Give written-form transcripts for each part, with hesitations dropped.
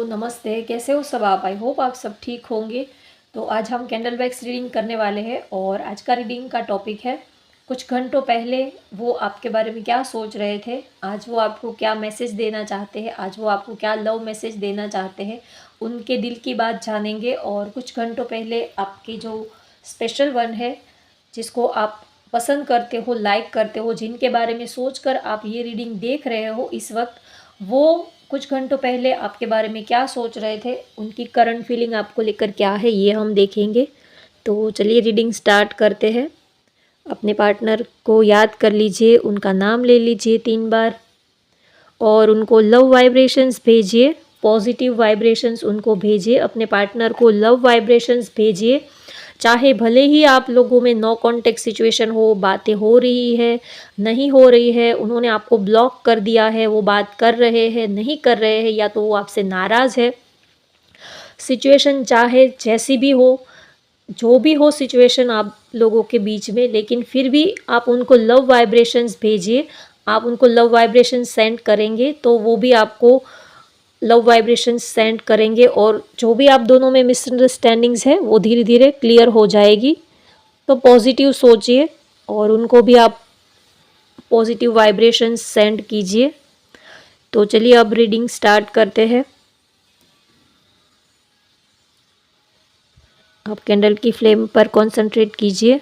नमस्ते। कैसे हो सब आप? आई होप आप सब ठीक होंगे। तो आज हम कैंडल वैक्स रीडिंग करने वाले हैं और आज का रीडिंग का टॉपिक है कुछ घंटों पहले वो आपके बारे में क्या सोच रहे थे, आज वो आपको क्या मैसेज देना चाहते हैं, आज वो आपको क्या लव मैसेज देना चाहते हैं, उनके दिल की बात जानेंगे। और कुछ घंटों पहले आपकी जो स्पेशल वन है, जिसको आप पसंद करते हो, लाइक करते हो, जिनके बारे में सोचकर आप ये रीडिंग देख रहे हो इस वक्त, वो कुछ घंटों पहले आपके बारे में क्या सोच रहे थे, उनकी करंट फीलिंग आपको लेकर क्या है, ये हम देखेंगे। तो चलिए रीडिंग स्टार्ट करते हैं। अपने पार्टनर को याद कर लीजिए, उनका नाम ले लीजिए 3 बार और उनको लव वाइब्रेशंस भेजिए, पॉजिटिव वाइब्रेशंस उनको भेजिए, अपने पार्टनर को लव वाइब्रेशंस भेजिए। चाहे भले ही आप लोगों में नो कॉन्टेक्ट सिचुएशन हो, बातें हो रही है, नहीं हो रही है, उन्होंने आपको ब्लॉक कर दिया है, वो बात कर रहे हैं, नहीं कर रहे हैं, या तो वो आपसे नाराज़ है, सिचुएशन चाहे जैसी भी हो, जो भी हो सिचुएशन आप लोगों के बीच में, लेकिन फिर भी आप उनको लव वाइब्रेशंस भेजिए। आप उनको लव वाइब्रेशंस सेंड करेंगे तो वो भी आपको लव वाइब्रेशंस सेंड करेंगे और जो भी आप दोनों में मिसअंडरस्टैंडिंग्स है वो धीरे धीरे क्लियर हो जाएगी। तो पॉजिटिव सोचिए और उनको भी आप पॉजिटिव वाइब्रेशंस सेंड कीजिए। तो चलिए अब रीडिंग स्टार्ट करते हैं। आप कैंडल की फ्लेम पर कंसंट्रेट कीजिए।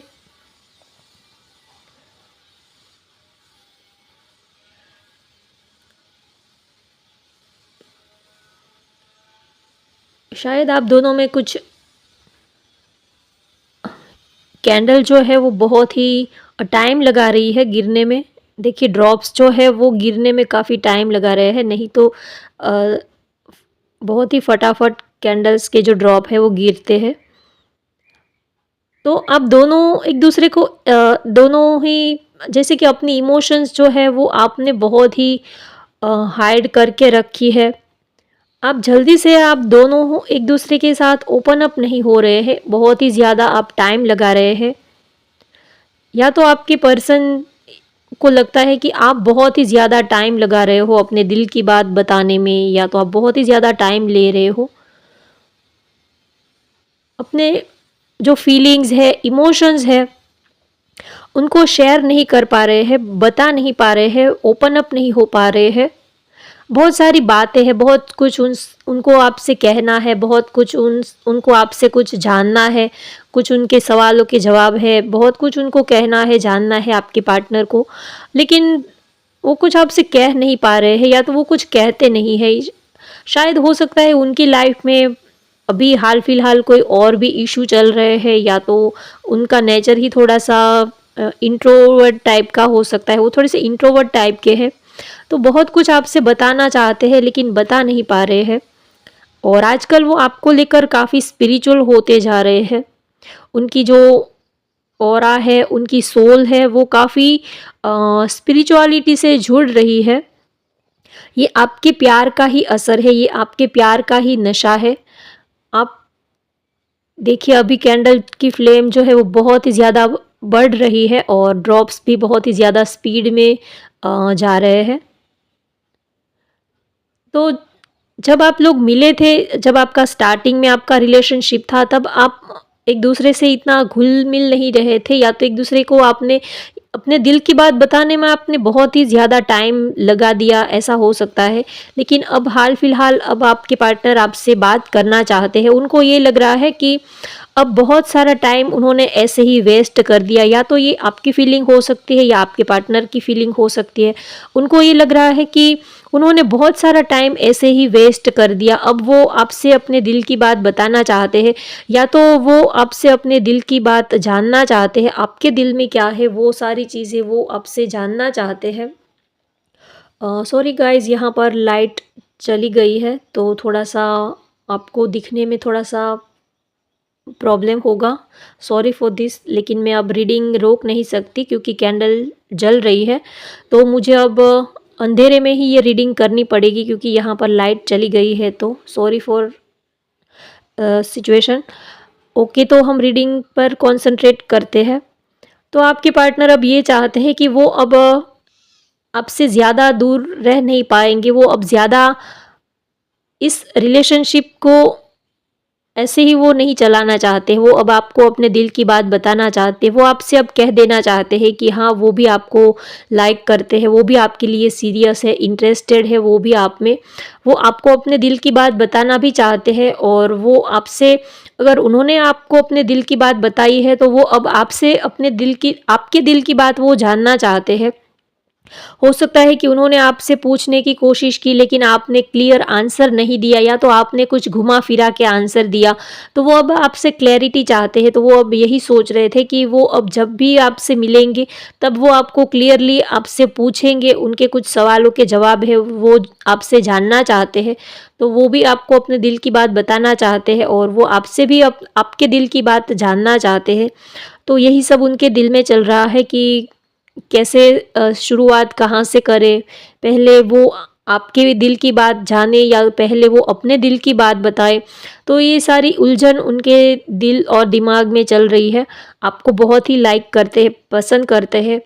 शायद आप दोनों में कुछ कैंडल जो है वो बहुत ही टाइम लगा रही है गिरने में। देखिए ड्रॉप्स जो है वो गिरने में काफ़ी टाइम लगा रहे हैं, नहीं तो बहुत ही फटाफट कैंडल्स के जो ड्रॉप है वो गिरते हैं। तो आप दोनों एक दूसरे को दोनों ही जैसे कि अपनी इमोशंस जो है वो आपने बहुत ही हाइड करके रखी है। आप जल्दी से आप दोनों एक दूसरे के साथ ओपन अप नहीं हो रहे हैं, बहुत ही ज़्यादा आप टाइम लगा रहे हैं। या तो आपके पर्सन को लगता है कि आप बहुत ही ज़्यादा टाइम लगा रहे हो अपने दिल की बात बताने में, या तो आप बहुत ही ज़्यादा टाइम ले रहे हो अपने जो फीलिंग्स है, इमोशंस है, उनको शेयर नहीं कर पा रहे हैं, बता नहीं पा रहे हैं, ओपन अप नहीं हो पा रहे हैं। बहुत सारी बातें हैं, बहुत कुछ उनको आपसे कहना है, बहुत कुछ उनको आपसे कुछ जानना है, कुछ उनके सवालों के जवाब है, बहुत कुछ उनको कहना है, जानना है आपके पार्टनर को, लेकिन वो कुछ आपसे कह नहीं पा रहे हैं, या तो वो कुछ कहते नहीं है। शायद हो सकता है उनकी लाइफ में अभी हाल फिलहाल कोई और भी इशू चल रहे हैं, या तो उनका नेचर ही थोड़ा सा इंट्रोवर्ट टाइप का हो सकता है, वो थोड़े से इंट्रोवर्ट टाइप के हैं। तो बहुत कुछ आपसे बताना चाहते हैं लेकिन बता नहीं पा रहे हैं। और आजकल वो आपको लेकर काफ़ी स्पिरिचुअल होते जा रहे हैं। उनकी जो ऑरा है, उनकी सोल है, वो काफ़ी स्पिरिचुअलिटी से जुड़ रही है। ये आपके प्यार का ही असर है, ये आपके प्यार का ही नशा है। आप देखिए अभी कैंडल की फ्लेम जो है वो बहुत ही ज़्यादा बढ़ रही है और ड्रॉप्स भी बहुत ही ज़्यादा स्पीड में जा रहे हैं। तो जब आप लोग मिले थे, जब आपका स्टार्टिंग में आपका रिलेशनशिप था, तब आप एक दूसरे से इतना घुल मिल नहीं रहे थे, या तो एक दूसरे को आपने अपने दिल की बात बताने में आपने बहुत ही ज़्यादा टाइम लगा दिया, ऐसा हो सकता है। लेकिन अब हाल फिलहाल अब आपके पार्टनर आपसे बात करना चाहते हैं, उनको ये लग रहा है कि अब बहुत सारा टाइम उन्होंने ऐसे ही वेस्ट कर दिया, या तो ये आपकी फीलिंग हो सकती है या आपके पार्टनर की फीलिंग हो सकती है। उनको ये लग रहा है कि उन्होंने बहुत सारा टाइम ऐसे ही वेस्ट कर दिया, अब वो आपसे अपने दिल की बात बताना चाहते हैं, या तो वो आपसे अपने दिल की बात जानना चाहते हैं, आपके दिल में क्या है वो सारी चीज़ें वो आपसे जानना चाहते हैं। सॉरी गाइस, यहाँ पर लाइट चली गई है तो थोड़ा सा आपको दिखने में थोड़ा सा प्रॉब्लम होगा, सॉरी फॉर दिस। लेकिन मैं अब रीडिंग रोक नहीं सकती क्योंकि कैंडल जल रही है, तो मुझे अब अंधेरे में ही ये रीडिंग करनी पड़ेगी क्योंकि यहाँ पर लाइट चली गई है। तो सॉरी फॉर सिचुएशन। ओके, तो हम रीडिंग पर कंसंट्रेट करते हैं। तो आपके पार्टनर अब ये चाहते हैं कि वो अब आपसे ज़्यादा दूर रह नहीं पाएंगे, वो अब ज़्यादा इस रिलेशनशिप को ऐसे ही वो नहीं चलाना चाहते। वो अब आपको अपने दिल की बात बताना चाहते हैं। वो आपसे अब कह देना चाहते हैं कि हाँ, वो भी आपको लाइक करते हैं, वो भी आपके लिए सीरियस है, इंटरेस्टेड है वो भी आप में। वो आपको अपने दिल की बात बताना भी चाहते हैं और वो आपसे, अगर उन्होंने आपको अपने दिल की बात बताई है तो वो अब आपसे आपके दिल की बात वो जानना चाहते हैं। हो सकता है कि उन्होंने आपसे पूछने की कोशिश की लेकिन आपने क्लियर आंसर नहीं दिया, या तो आपने कुछ घुमा फिरा के आंसर दिया, तो वो अब आपसे क्लैरिटी चाहते हैं। तो वो अब यही सोच रहे थे कि वो अब जब भी आपसे मिलेंगे तब वो आपको क्लियरली आपसे पूछेंगे, उनके कुछ सवालों के जवाब है वो आपसे जानना चाहते हैं। तो वो भी आपको अपने दिल की बात बताना चाहते हैं और वो आपसे भी आपके दिल की बात जानना चाहते हैं। तो यही सब उनके दिल में चल रहा है कि कैसे शुरुआत कहाँ से करें? पहले वो आपके दिल की बात जाने या पहले वो अपने दिल की बात बताएँ? तो ये सारी उलझन उनके दिल और दिमाग में चल रही है। आपको बहुत ही लाइक करते हैं, पसंद करते हैं।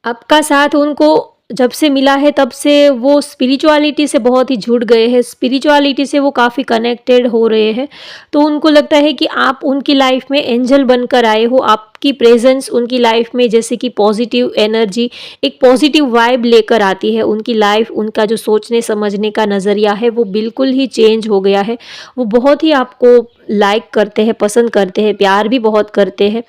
आपका साथ उनको जब से मिला है तब से वो स्पिरिचुअलिटी से बहुत ही जुड़ गए हैं, स्पिरिचुअलिटी से वो काफ़ी कनेक्टेड हो रहे हैं। तो उनको लगता है कि आप उनकी लाइफ में एंजल बनकर आए हो, आपकी प्रेज़ेंस उनकी लाइफ में जैसे कि पॉजिटिव एनर्जी, एक पॉजिटिव वाइब लेकर आती है। उनकी लाइफ, उनका जो सोचने समझने का नज़रिया है वो बिल्कुल ही चेंज हो गया है। वो बहुत ही आपको लाइक करते हैं, पसंद करते हैं, प्यार भी बहुत करते हैं।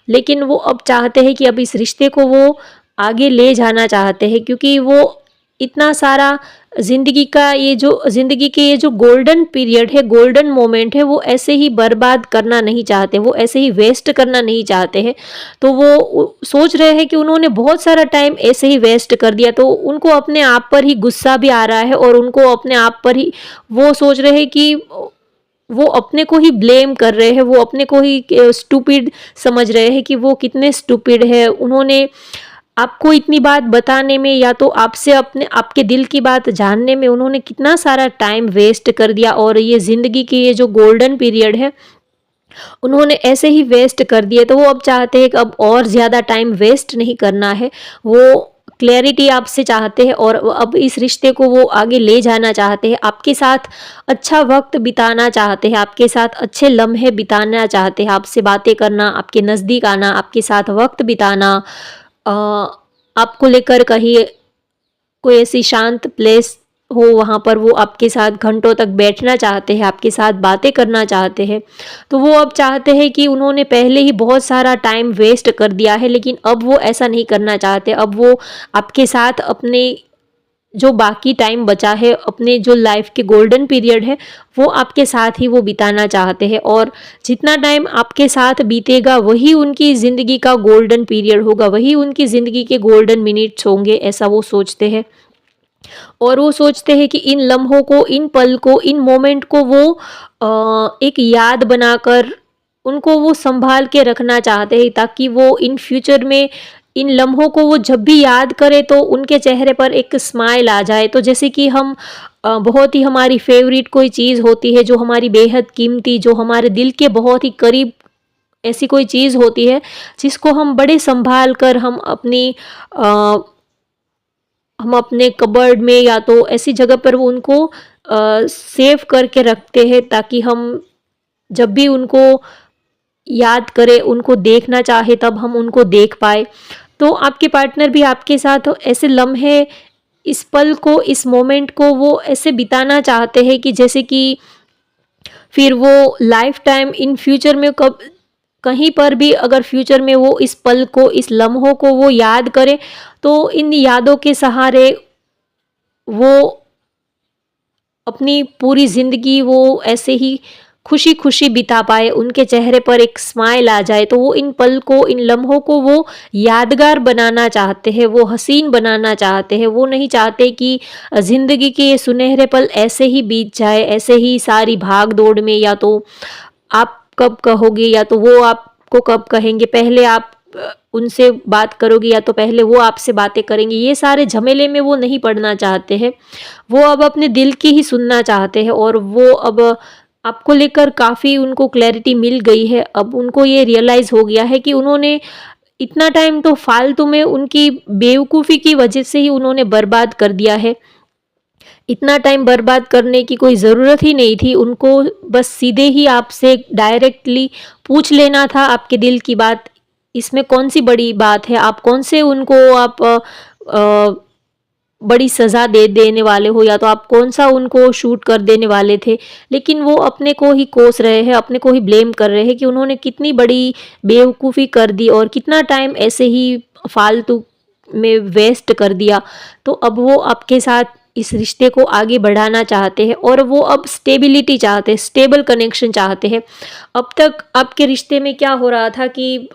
लेकिन वो अब चाहते हैं कि अब इस रिश्ते को वो आगे ले जाना चाहते हैं, क्योंकि वो इतना सारा ज़िंदगी के ये जो गोल्डन पीरियड है, गोल्डन मोमेंट है, वो ऐसे ही बर्बाद करना नहीं चाहते, वो ऐसे ही वेस्ट करना नहीं चाहते हैं। तो वो सोच रहे हैं कि उन्होंने बहुत सारा टाइम ऐसे ही वेस्ट कर दिया, तो उनको अपने आप पर ही गुस्सा भी आ रहा है और उनको अपने आप पर ही वो सोच रहे हैं कि वो अपने को ही ब्लेम कर रहे हैं, वो अपने को ही स्टूपिड समझ रहे हैं कि वो कितने स्टूपिड है। उन्होंने आपको इतनी बात बताने में या तो आपसे आपके दिल की बात जानने में उन्होंने कितना सारा टाइम वेस्ट कर दिया, और ये ज़िंदगी की ये जो गोल्डन पीरियड है उन्होंने ऐसे ही वेस्ट कर दिए। तो वो अब चाहते हैं कि अब और ज़्यादा टाइम वेस्ट नहीं करना है। वो क्लैरिटी आपसे चाहते हैं और अब इस रिश्ते को वो आगे ले जाना चाहते हैं। आपके साथ अच्छा वक्त बिताना चाहते हैं, आपके साथ अच्छे लम्हे बिताना चाहते हैं, आपसे बातें करना, आपके नज़दीक आना, आपके साथ वक्त बिताना, अ, आपको लेकर कहीं कोई ऐसी शांत प्लेस हो, वहाँ पर वो आपके साथ घंटों तक बैठना चाहते हैं, आपके साथ बातें करना चाहते हैं। तो वो अब चाहते हैं कि उन्होंने पहले ही बहुत सारा टाइम वेस्ट कर दिया है, लेकिन अब वो ऐसा नहीं करना चाहते। अब वो आपके साथ अपने जो बाकी टाइम बचा है, अपने जो लाइफ के गोल्डन पीरियड है, वो आपके साथ ही वो बिताना चाहते हैं। और जितना टाइम आपके साथ बीतेगा वही उनकी ज़िंदगी का गोल्डन पीरियड होगा, वही उनकी ज़िंदगी के गोल्डन मिनट्स होंगे, ऐसा वो सोचते हैं। और वो सोचते हैं कि इन लम्हों को, इन पल को, इन मोमेंट को वो एक याद बनाकर उनको वो संभाल के रखना चाहते हैं, ताकि वो इन फ्यूचर में इन लम्हों को वो जब भी याद करें तो उनके चेहरे पर एक स्माइल आ जाए। तो जैसे कि हम बहुत ही हमारी फेवरेट कोई चीज़ होती है, जो हमारी बेहद कीमती, जो हमारे दिल के बहुत ही करीब ऐसी कोई चीज़ होती है जिसको हम बड़े संभाल कर हम अपने कबर्ड में या तो ऐसी जगह पर वो उनको सेव करके रखते हैं, ताकि हम जब भी उनको याद करें, उनको देखना चाहे तब हम उनको देख पाए। तो आपके पार्टनर भी आपके साथ ऐसे लम्हे, इस पल को, इस मोमेंट को वो ऐसे बिताना चाहते हैं कि जैसे कि फिर वो लाइफ टाइम इन फ्यूचर में कब कहीं पर भी अगर फ्यूचर में वो इस पल को, इस लम्हों को वो याद करें, तो इन यादों के सहारे वो अपनी पूरी ज़िंदगी वो ऐसे ही खुशी-खुशी बिता पाए, उनके चेहरे पर एक स्माइल आ जाए। तो वो इन पल को, इन लम्हों को वो यादगार बनाना चाहते हैं, वो हसीन बनाना चाहते हैं। वो नहीं चाहते कि ज़िंदगी के ये सुनहरे पल ऐसे ही बीत जाए, ऐसे ही सारी भाग-दौड़ में, या तो आप कब कहोगे या तो वो आपको कब कहेंगे, पहले आप उनसे बात करोगे या तो पहले वो आपसे बातें करेंगे, ये सारे झमेले में वो नहीं पड़ना चाहते हैं। वो अब अपने दिल की ही सुनना चाहते हैं, और वो अब आपको लेकर काफ़ी उनको क्लैरिटी मिल गई है। अब उनको ये रियलाइज़ हो गया है कि उन्होंने इतना टाइम तो फालतू में उनकी बेवकूफ़ी की वजह से ही उन्होंने बर्बाद कर दिया है। इतना टाइम बर्बाद करने की कोई ज़रूरत ही नहीं थी। उनको बस सीधे ही आपसे डायरेक्टली पूछ लेना था आपके दिल की बात। इसमें कौन-सी बड़ी बात है? आप कौन से उनको आप बड़ी सज़ा दे देने वाले हो, या तो आप कौन-सा उनको शूट कर देने वाले थे। लेकिन वो अपने को ही कोस रहे हैं, अपने को ही ब्लेम कर रहे हैं कि उन्होंने कितनी बड़ी बेवकूफ़ी कर दी और कितना टाइम ऐसे ही फालतू में वेस्ट कर दिया। तो अब वो आपके साथ इस रिश्ते को आगे बढ़ाना चाहते हैं और वो अब स्टेबिलिटी चाहते हैं, स्टेबल कनेक्शन चाहते हैं। अब तक आपके रिश्ते में क्या हो रहा था कि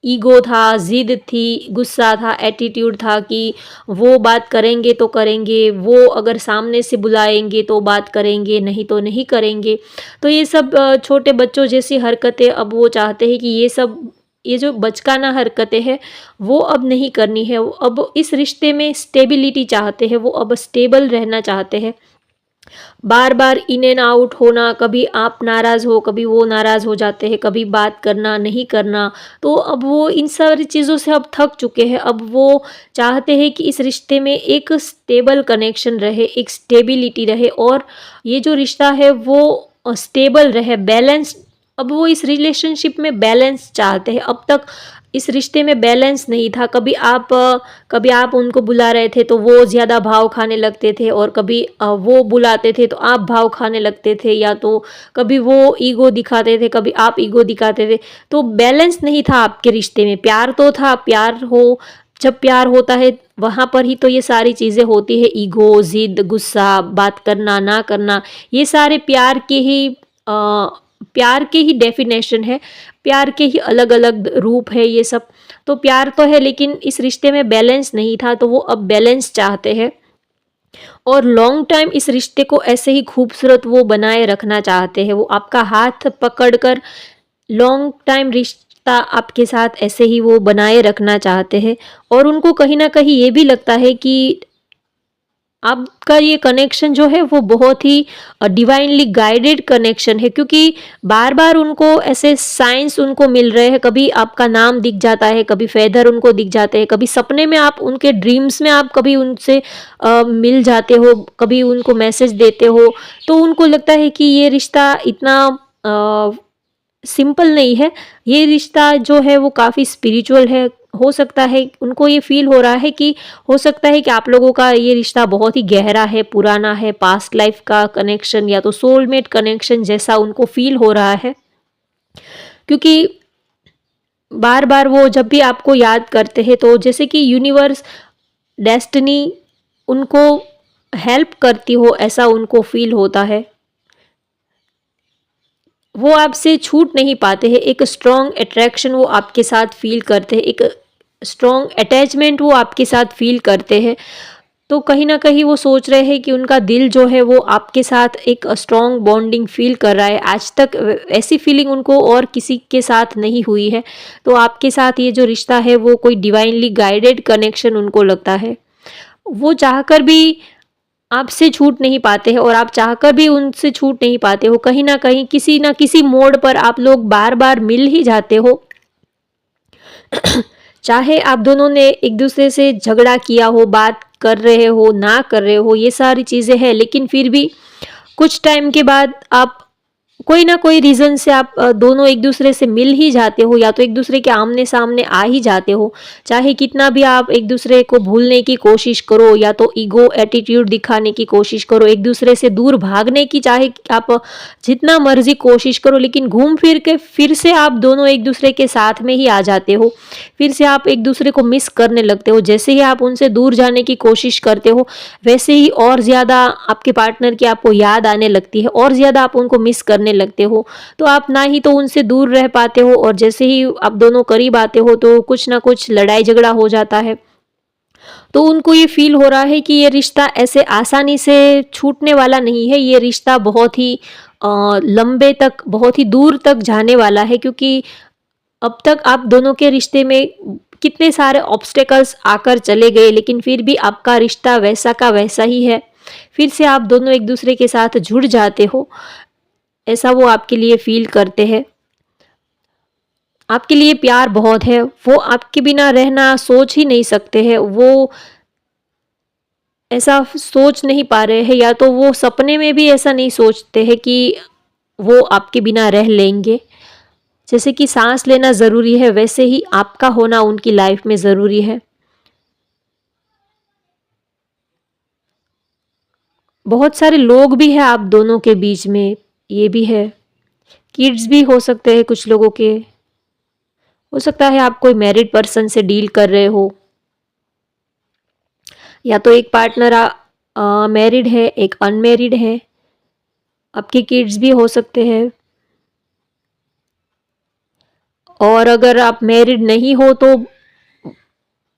ईगो था, ज़िद थी, गुस्सा था, एटीट्यूड था कि वो बात करेंगे तो करेंगे, वो अगर सामने से बुलाएँगे तो बात करेंगे, नहीं तो नहीं करेंगे। तो ये सब छोटे बच्चों जैसी हरकतें अब वो चाहते हैं कि ये जो बचकाना हरकतें हैं, वो अब नहीं करनी है। वो अब इस रिश्ते में स्टेबिलिटी चाहते हैं, वो अब स्टेबल रहना चाहते हैं। बार-बार इन एंड आउट होना, कभी आप नाराज़ हो, कभी वो नाराज़ हो जाते हैं, कभी बात करना, नहीं करना। तो अब वो इन सारी चीज़ों से अब थक चुके हैं। अब वो चाहते हैं कि इस रिश्ते में एक स्टेबल कनेक्शन रहे, एक स्टेबिलिटी रहे और ये जो रिश्ता है वो स्टेबल रहे, बैलेंस्ड। अब वो इस रिलेशनशिप में बैलेंस चाहते हैं। अब तक इस रिश्ते में बैलेंस नहीं था। कभी आप उनको बुला रहे थे तो वो ज़्यादा भाव खाने लगते थे और कभी वो बुलाते थे तो आप भाव खाने लगते थे, या तो कभी वो ईगो दिखाते थे, कभी आप ईगो दिखाते थे। तो बैलेंस नहीं था आपके रिश्ते में। प्यार तो था, प्यार हो जब प्यार होता है वहाँ पर ही तो ये सारी चीज़ें होती है। ईगो, ज़िद, गुस्सा, बात करना, ना करना, ये सारे प्यार के ही डेफिनेशन है। प्यार के ही अलग-अलग रूप है ये सब। तो प्यार तो है लेकिन इस रिश्ते में बैलेंस नहीं था, तो वो अब बैलेंस चाहते हैं और लॉन्ग टाइम इस रिश्ते को ऐसे ही खूबसूरत वो बनाए रखना चाहते हैं। वो आपका हाथ पकड़कर लॉन्ग टाइम रिश्ता आपके साथ ऐसे ही वो बनाए रखना चाहते हैं और उनको कहीं न कहीं ये भी लगता है कि आपका ये कनेक्शन जो है वो बहुत ही डिवाइनली गाइडेड कनेक्शन है, क्योंकि बार-बार उनको ऐसे साइंस उनको मिल रहे हैं। कभी आपका नाम दिख जाता है, कभी फेदर उनको दिख जाते हैं, कभी सपने में आप उनके ड्रीम्स में आप कभी उनसे मिल जाते हो, कभी उनको मैसेज देते हो। तो उनको लगता है कि ये रिश्ता इतना अ, सिंपल नहीं है, ये रिश्ता जो है वो काफ़ी स्पिरिचुअल है। हो सकता है उनको ये फ़ील हो रहा है कि हो सकता है कि आप लोगों का ये रिश्ता बहुत ही गहरा है, पुराना है, पास्ट लाइफ़ का कनेक्शन या तो सोलमेट कनेक्शन जैसा उनको फ़ील हो रहा है। क्योंकि बार-बार वो जब भी आपको याद करते हैं तो जैसे कि यूनिवर्स, डेस्टिनी उनको हेल्प करती हो ऐसा उनको फ़ील होता है। वो आपसे छूट नहीं पाते हैं, एक स्ट्रॉन्ग अट्रैक्शन वो आपके साथ फ़ील करते हैं, एक स्ट्रॉन्ग अटैचमेंट वो आपके साथ फ़ील करते हैं। तो कहीं न कहीं वो सोच रहे हैं कि उनका दिल जो है वो आपके साथ एक स्ट्रॉन्ग बॉन्डिंग फ़ील कर रहा है। आज तक ऐसी फीलिंग उनको और किसी के साथ नहीं हुई है। तो आपके साथ ये जो रिश्ता है वो कोई डिवाइनली गाइडेड कनेक्शन उनको लगता है। वो चाहकर भी आपसे छूट नहीं पाते हैं और आप चाहकर भी उनसे छूट नहीं पाते हो। कहीं न कहीं किसी न किसी मोड़ पर आप लोग बार-बार मिल ही जाते हो। चाहे आप दोनों ने एक-दूसरे से झगड़ा किया हो, बात कर रहे हो, ना कर रहे हो, ये सारी चीज़ें हैं, लेकिन फिर भी कुछ टाइम के बाद आप कोई ना कोई रीज़न से आप दोनों एक-दूसरे से मिल ही जाते हो, या तो एक-दूसरे के आमने-सामने आ ही जाते हो। चाहे कितना भी आप एक-दूसरे को भूलने की कोशिश करो या तो ईगो एटीट्यूड दिखाने की कोशिश करो, एक-दूसरे से दूर भागने की चाहे आप जितना मर्ज़ी कोशिश करो, लेकिन घूम फिर के फिर से आप दोनों एक-दूसरे के साथ में ही आ जाते हो। फिर से आप एक-दूसरे को मिस करने लगते हो। जैसे ही आप उनसे दूर जाने की कोशिश करते हो, वैसे ही और ज़्यादा आपके पार्टनर की आपको याद आने लगती है और ज़्यादा आप उनको मिस करने लगते हो। तो आप ना ही तो उनसे दूर रह पाते हो और जैसे ही आप दोनों करीब आते हो तो कुछ ना कुछ लड़ाई झगड़ा हो जाता है। तो उनको ये फ़ील हो रहा है कि ये रिश्ता ऐसे आसानी से छूटने वाला नहीं है, ये रिश्ता बहुत ही लंबे तक, बहुत ही दूर तक जाने वाला है, क्योंकि अब तक आप दोनों के रिश्ते में कितने सारे ऑब्स्टेकल्स आकर चले गए, लेकिन फिर भी आपका रिश्ता वैसा का वैसा ही है। फिर से आप दोनों एक-दूसरे के साथ जुड़ जाते हो, ऐसा वो आपके लिए फ़ील करते हैं। आपके लिए प्यार बहुत है, वो आपके बिना रहना सोच ही नहीं सकते हैं। वो ऐसा सोच नहीं पा रहे हैं, या तो वो सपने में भी ऐसा नहीं सोचते हैं कि वो आपके बिना रह लेंगे। जैसे कि सांस लेना ज़रूरी है, वैसे ही आपका होना उनकी लाइफ में ज़रूरी है। बहुत सारे लोग भी हैं आप दोनों के बीच में, ये भी है। किड्स भी हो सकते हैं कुछ लोगों के। हो सकता है आप कोई मैरिड पर्सन से डील कर रहे हो, या तो एक पार्टनर मैरिड है, एक अनमैरिड है। आपके किड्स भी हो सकते हैं। और अगर आप मैरिड नहीं हो तो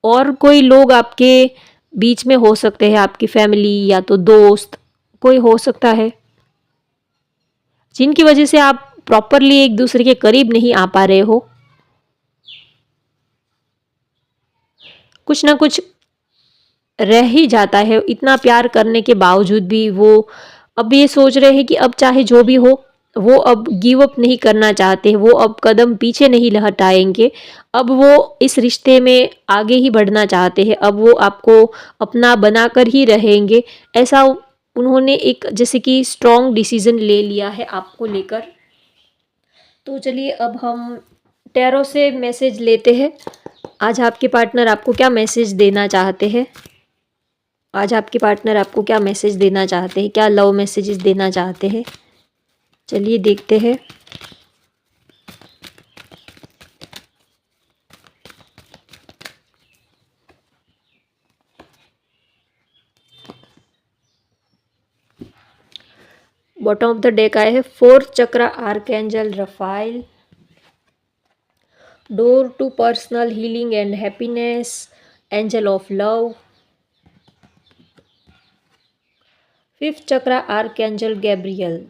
और कोई लोग आपके बीच में हो सकते हैं, आपकी फैमिली या तो दोस्त, कोई हो सकता है, जिनकी वजह से आप प्रॉपरली एक दूसरे के करीब नहीं आ पा रहे हो। कुछ ना कुछ रह ही जाता है, इतना प्यार करने के बावजूद भी वो अब ये सोच रहे हैं कि अब चाहे जो भी हो, वो अब गिव अप नहीं करना चाहते, वो अब कदम पीछे नहीं हटाएंगे। अब वो इस रिश्ते में आगे ही बढ़ना चाहते हैं, अब वो आपको अपना बनाकर ही रहेंगे। ऐसा उन्होंने एक जैसे कि स्ट्रॉन्ग डिसीजन ले लिया है आपको लेकर। तो चलिए अब हम टैरो से मैसेज लेते हैं। आज आपके पार्टनर आपको क्या मैसेज देना चाहते हैं? आज आपके पार्टनर आपको क्या मैसेज देना चाहते हैं, क्या लव मैसेजेस देना चाहते हैं? चलिए देखते हैं। बॉटम ऑफ द डेक आए हैं 4 chakra archangel Raphael, door to personal healing and happiness, angel of love, 5th chakra archangel Gabriel.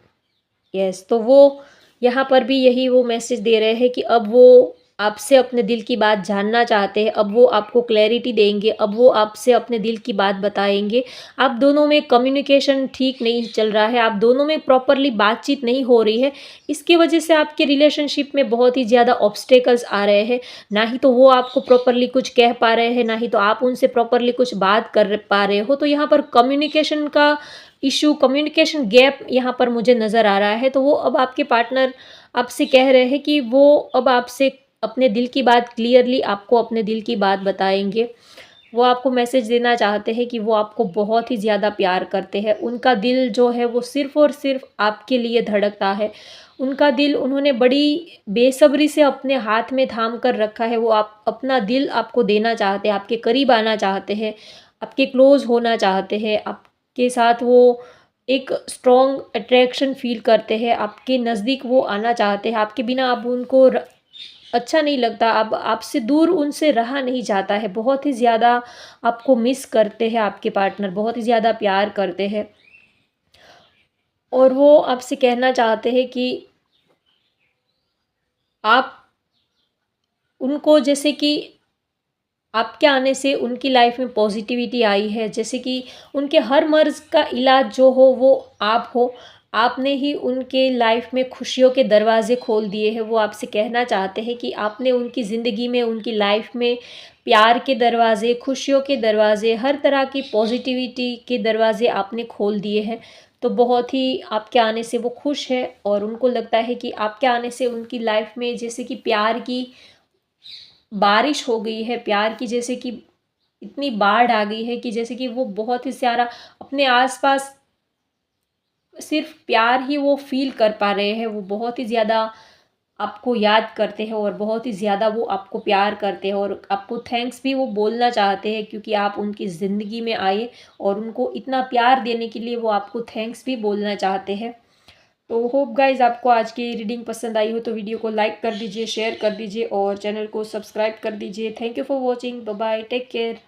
Yes, तो वो यहाँ पर भी यही वो मैसेज दे रहे हैं कि अब वो आपसे अपने दिल की बात जानना चाहते हैं, अब वो आपको क्लैरिटी देंगे, अब वो आपसे अपने दिल की बात बताएंगे। आप दोनों में कम्युनिकेशन ठीक नहीं चल रहा है, आप दोनों में प्रॉपरली बातचीत नहीं हो रही है। इसकी वजह से आपके रिलेशनशिप में बहुत ही ज़्यादा ऑब्स्टेकल्स आ रहे हैं। ना ही तो वो आपको प्रॉपरली कुछ कह पा रहे हैं, ना ही तो आप उनसे प्रॉपरली कुछ बात कर पा रहे हो। तो यहाँ पर कम्युनिकेशन का इशू, कम्युनिकेशन गैप यहाँ पर मुझे नज़र आ रहा है। तो वो अब आपके पार्टनर आपसे कह रहे हैं कि वो अब आपसे अपने दिल की बात क्लियरली आपको अपने दिल की बात बताएंगे। वो आपको मैसेज देना चाहते हैं कि वो आपको बहुत ही ज़्यादा प्यार करते हैं। उनका दिल जो है वो सिर्फ़ और सिर्फ़ आपके लिए धड़कता है। उनका दिल उन्होंने बड़ी बेसब्री से अपने हाथ में थाम कर रखा है। वो आप अपना दिल आपको देना चाहते हैं, आपके करीब आना चाहते हैं, आपके क्लोज़ होना चाहते हैं, आपके साथ वो एक स्ट्रॉन्ग अट्रैक्शन फ़ील करते हैं, आपके नज़दीक वो आना चाहते हैं। आपके बिना अब उनको अच्छा नहीं लगता, अब आपसे दूर उनसे रहा नहीं जाता है। बहुत ही ज़्यादा आपको मिस करते हैं आपके पार्टनर, बहुत ही ज़्यादा प्यार करते हैं। और वो आपसे कहना चाहते हैं कि आप उनको जैसे कि आपके आने से उनकी लाइफ में पॉजिटिविटी आई है, जैसे कि उनके हर मर्ज़ का इलाज जो हो वो आप हो। आपने ही उनके लाइफ में खुशियों के दरवाज़े खोल दिए हैं। वो आपसे कहना चाहते हैं कि आपने उनकी ज़िंदगी में, उनकी लाइफ में प्यार के दरवाज़े, खुशियों के दरवाज़े, हर तरह की पॉजिटिविटी के दरवाज़े आपने खोल दिए हैं। तो बहुत ही आपके आने से वो खुश है, और उनको लगता है कि आपके आने से उनकी लाइफ में जैसे कि प्यार की बारिश हो गई है, प्यार की जैसे कि इतनी बाढ़ आ गई है कि जैसे कि वो बहुत ही सारा अपने आस-पास सिर्फ़ प्यार ही वो फ़ील कर पा रहे हैं। वो बहुत ही ज़्यादा आपको याद करते हैं, और बहुत ही ज़्यादा वो आपको प्यार करते हैं, और आपको थैंक्स भी वो बोलना चाहते हैं क्योंकि आप उनकी ज़िंदगी में आए, और उनको इतना प्यार देने के लिए वो आपको थैंक्स भी बोलना चाहते हैं। तो होप गाइज़ आपको आज की रीडिंग पसंद आई हो तो वीडियो को लाइक कर दीजिए, शेयर कर दीजिए और चैनल को सब्सक्राइब कर दीजिए। Thank you for watching. Bye bye, take care.